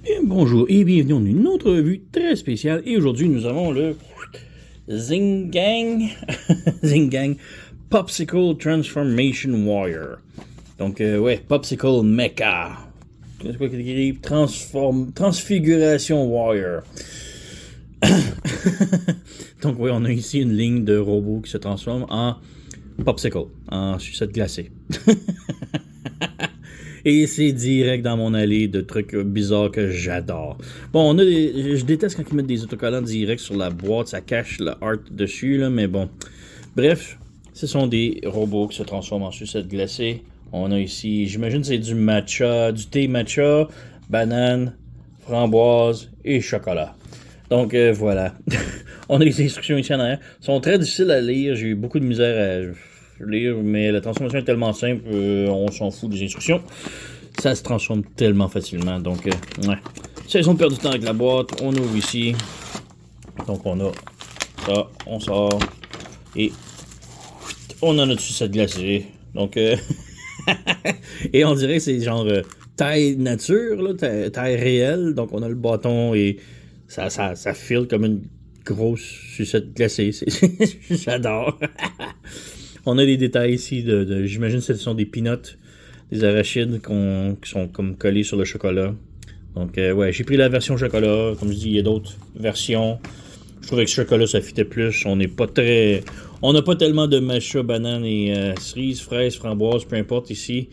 Et bonjour et bienvenue dans une autre revue très spéciale. Et aujourd'hui, nous avons le Zingang Zingang Popsicle Transformation Warrior. Donc, ouais, Popsicle Mecha. C'est quoi qu'il écrit? Transfiguration Warrior. Donc, oui, on a ici une ligne de robots qui se transforme en Popsicle, en sucette glacée. Et c'est direct dans mon allée de trucs bizarres que j'adore. Bon, je déteste quand ils mettent des autocollants direct sur la boîte, ça cache le art dessus, là, mais bon. Bref, ce sont des robots qui se transforment en sucette glacée. On a ici, j'imagine c'est du matcha, du thé matcha, banane, framboise et chocolat. Donc voilà. On a les instructions ici en arrière. Elles sont très difficiles à lire, j'ai eu beaucoup de misère à lire, mais la transformation est tellement simple, on s'en fout des instructions. Ça se transforme tellement facilement, donc ouais. Cessons de perdre du temps avec la boîte, on ouvre ici. Donc on a ça, on sort, et on a notre sucette glacée. Donc, et on dirait que c'est genre taille nature, là, taille réelle. Donc on a le bâton et ça file comme une grosse sucette glacée. J'adore. On a des détails ici j'imagine que ce sont des peanuts, des arachides qui sont comme collés sur le chocolat. Donc ouais, j'ai pris la version chocolat. Comme je dis, il y a d'autres versions. Je trouvais que ce chocolat ça fitait plus. On n'a pas tellement de matcha, banane et cerises, fraises, framboises, peu importe ici.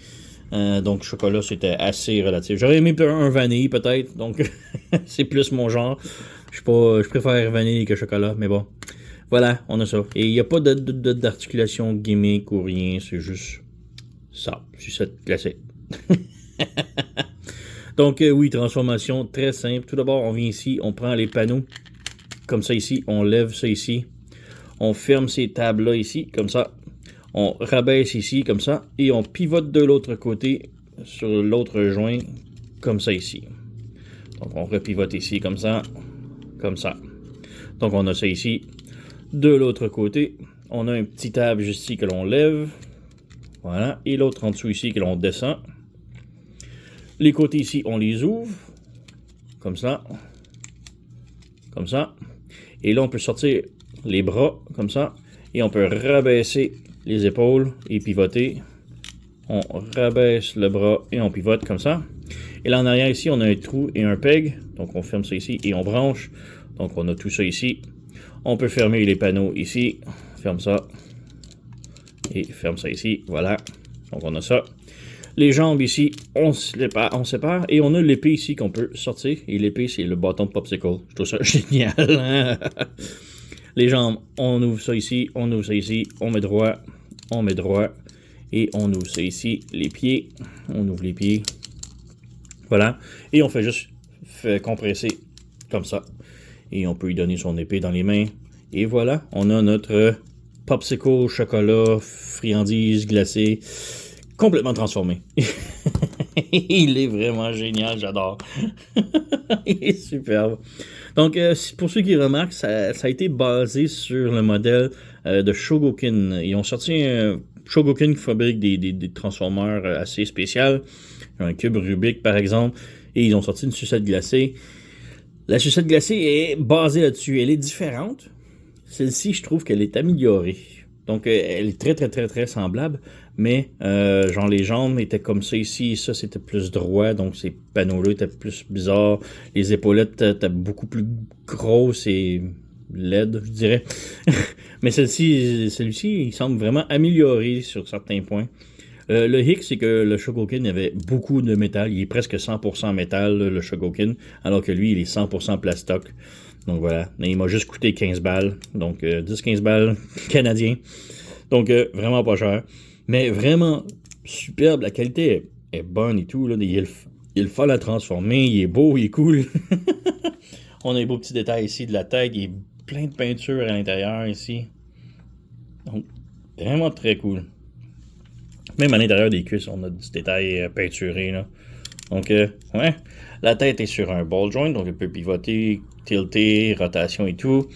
Donc chocolat c'était assez relatif. J'aurais aimé un vanille peut-être. Donc c'est plus mon genre. Je préfère vanille que chocolat, mais bon. Voilà, on a ça. Et il n'y a pas d'articulation gimmick ou rien, c'est juste ça, sucette glacée. Donc oui, transformation très simple. Tout d'abord, on vient ici, on prend les panneaux, comme ça ici, on lève ça ici. On ferme ces tables-là ici, comme ça. On rabaisse ici, comme ça. Et on pivote de l'autre côté, sur l'autre joint, comme ça ici. Donc on repivote ici, comme ça. Comme ça. Donc on a ça ici. De l'autre côté, on a un petit table juste ici que l'on lève. Voilà. Et l'autre en dessous ici que l'on descend. Les côtés ici, on les ouvre. Comme ça. Comme ça. Et là, on peut sortir les bras, comme ça. Et on peut rabaisser les épaules et pivoter. On rabaisse le bras et on pivote comme ça. Et là, en arrière ici, on a un trou et un peg. Donc, on ferme ça ici et on branche. Donc, on a tout ça ici. On peut fermer les panneaux ici. Ferme ça. Et ferme ça ici. Voilà. Donc, on a ça. Les jambes ici, on sépare. Et on a l'épée ici qu'on peut sortir. Et l'épée, c'est le bâton de Popsicle. Je trouve ça génial. Hein? Les jambes, on ouvre ça ici. On ouvre ça ici. On met droit. On met droit. Et on ouvre ça ici. Les pieds. On ouvre les pieds. Voilà. Et on fait juste compresser comme ça. Et on peut lui donner son épée dans les mains. Et voilà, on a notre Popsicle chocolat, friandise glacée, complètement transformé. Il est vraiment génial, j'adore. Il est superbe. Donc, pour ceux qui remarquent, ça a été basé sur le modèle de Shogokin. Ils ont sorti un Shogokin qui fabrique des transformeurs assez spéciaux. Un cube Rubik, par exemple. Et ils ont sorti une sucette glacée. La sucette glacée est basée là-dessus. Elle est différente. Celle-ci, je trouve qu'elle est améliorée. Donc, elle est très, très, très, très semblable. Mais, genre, les jambes étaient comme ça ici. Ça, c'était plus droit. Donc, ces panneaux-là étaient plus bizarres. Les épaulettes étaient beaucoup plus grosses et laides, je dirais. Mais celui-ci, il semble vraiment amélioré sur certains points. Le hic, c'est que le Shogokin avait beaucoup de métal. Il est presque 100% métal, le Shogokin, alors que lui, il est 100% plastoc. Donc voilà, il m'a juste coûté 15 balles. Donc 10-15 balles canadiens. Donc vraiment pas cher. Mais vraiment superbe. La qualité est bonne et tout. Là. Il est fun à transformer. Il est beau, il est cool. On a des beaux petits détails ici de la tête. Il est plein de peinture à l'intérieur ici. Donc vraiment très cool. Même à l'intérieur des cuisses, on a du détail peinturé. Là. Donc, ouais. La tête est sur un ball joint, donc elle peut pivoter, tilter, rotation et tout.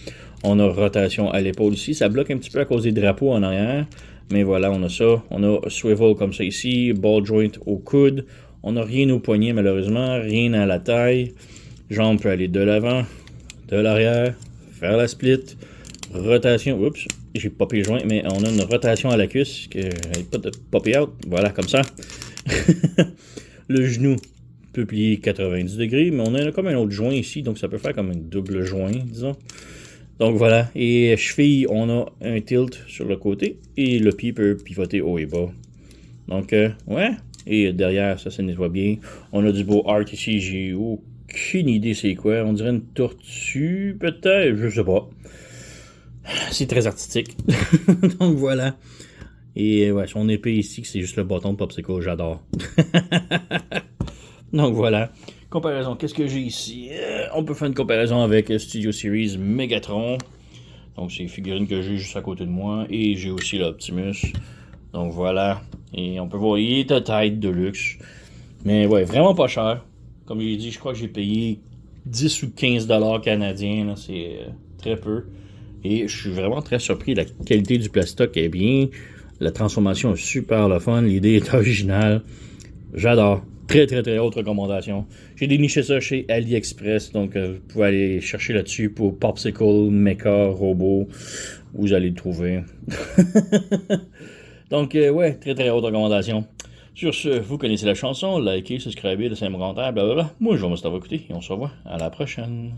On a rotation à l'épaule ici. Ça bloque un petit peu à cause des drapeaux en arrière. Mais voilà, on a ça. On a swivel comme ça ici, ball joint au coude. On n'a rien au poignet, malheureusement. Rien à la taille. Jambe peut aller de l'avant, de l'arrière, faire la split. Rotation. Oups, j'ai popé le joint, mais on a une rotation à la cuisse. Que j'arrête pas de popper out. Voilà, comme ça. Le genou peut plier 90 degrés, mais on a comme un autre joint ici, donc ça peut faire comme un double joint, disons. Donc voilà, et cheville, on a un tilt sur le côté, et le pied peut pivoter haut et bas. Donc, ouais, et derrière, ça se nettoie bien. On a du beau art ici, j'ai aucune idée c'est quoi. On dirait une tortue, peut-être, je sais pas. C'est très artistique. Donc voilà. Et ouais, son épée ici, c'est juste le bâton de Popsicle, j'adore. Donc voilà. Comparaison, qu'est-ce que j'ai ici? On peut faire une comparaison avec Studio Series Megatron. Donc c'est les figurines que j'ai juste à côté de moi. Et j'ai aussi l'Optimus. Donc voilà. Et on peut voir, il est à taille de luxe. Mais ouais, vraiment pas cher. Comme j'ai dit, je crois que j'ai payé 10 ou 15 $ canadiens. C'est très peu. Et je suis vraiment très surpris. La qualité du plastoc est bien. La transformation est super le fun. L'idée est originale. J'adore. Très, très, très haute recommandation. J'ai déniché ça chez AliExpress. Donc, vous pouvez aller chercher là-dessus pour Popsicle, Mecha, Robot. Vous allez le trouver. Donc, ouais, très, très haute recommandation. Sur ce, vous connaissez la chanson. Likez, subscribez, laissez un commentaire, blablabla. Moi, je vous remercie d'avoir écouté et on se revoit à la prochaine.